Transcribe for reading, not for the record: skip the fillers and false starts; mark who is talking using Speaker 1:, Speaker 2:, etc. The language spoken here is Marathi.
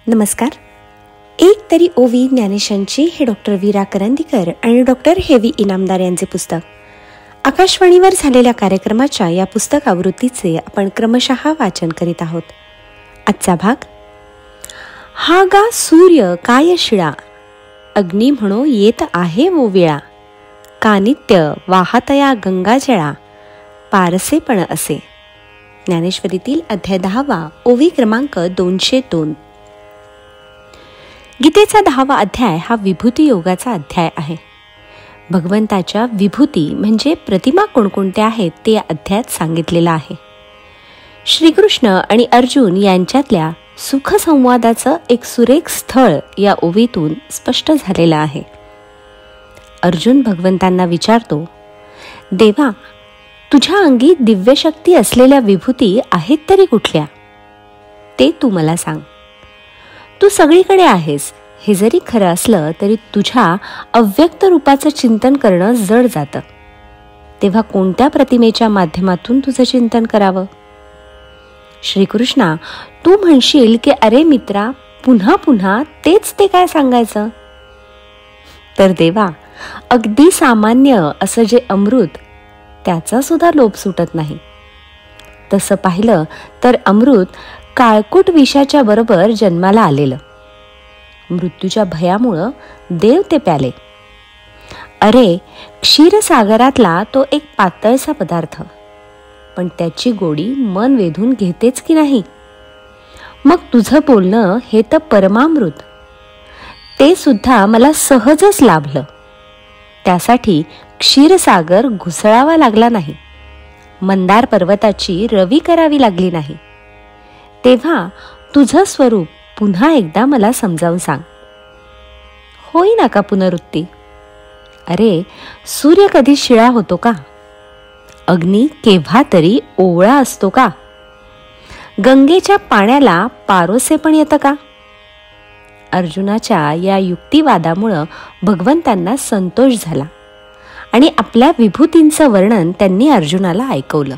Speaker 1: नमस्कार. एक तरी ओवी ज्ञानेशांची हे डॉक्टर वीरा करंदीकर आणि डॉक्टर हेवी इनामदार यांचे पुस्तक. आकाशवाणीवर झालेल्या कार्यक्रमाच्या या पुस्तक आवृत्तीचे आपण क्रमशः वाचन करीत आहोत. आजचा भाग. हा गा सूर्य काय शिळा, अग्नी म्हणो येत आहे वो वेळा, का नित्य वाहतया गंगाजळा, पारसे पण असे. ज्ञानेश्वरीतील अध्याय 10 ओवी क्रमांक 202. गीतेचा 10वा अध्याय हा विभूती योगाचा अध्याय आहे. भगवंताच्या विभूती म्हणजे प्रतिमा कोणकोणत्या आहेत ते या अध्यायात सांगितलेलं आहे. श्रीकृष्ण आणि अर्जुन यांच्यातल्या सुखसंवादाचं एक सुरेख स्थळ या ओवीतून स्पष्ट झालेलं आहे. अर्जुन भगवंतांना विचारतो, देवा, तुझ्या अंगी दिव्यशक्ती असलेल्या विभूती आहेत तरी कुठल्या, ते तू मला सांग. तू सगळीकडे आहेस हे जरी खरं असलं तरी तुझ्या अव्यक्त रूपाचं चिंतन करणं जड जातं. तेव्हा कोणत्या प्रतिमेच्या माध्यमातून तुझं चिंतन करावं? श्रीकृष्णा, तू म्हणशील की अरे मित्रा, पुन्हा पुन्हा तेच ते काय सांगायचं. तर देवा, अगदी सामान्य असं जे अमृत, त्याचा सुद्धा लोभ सुटत नाही. तसं पाहिलं तर अमृत काळकूट विषाच्या बरोबर जन्माला आलेलं. मृत्यूच्या भयामुळं देव ते प्याले. अरे, क्षीरसागरातला तो एक पातळसा पदार्थ, पण त्याची गोडी मन वेधून घेतेच की नाही. मग तुझं बोलणं हे तर परमामृत, ते सुद्धा मला सहजच लाभलं. त्यासाठी क्षीरसागर घुसळावा लागला नाही, मंदार पर्वताची रवी करावी लागली नाही. तेव्हा तुझं स्वरूप पुन्हा एकदा मला समजावून सांग. होईना का पुनरुक्ती? अरे, सूर्य कधी शिळा होतो का? अग्नी केव्हा तरी ओवळा असतो का? गंगेच्या पाण्याला पारोसे पण येतं का? अर्जुनाच्या या युक्तिवादामुळं भगवंतांना संतोष झाला आणि आपल्या विभूतींचं वर्णन त्यांनी अर्जुनाला ऐकवलं.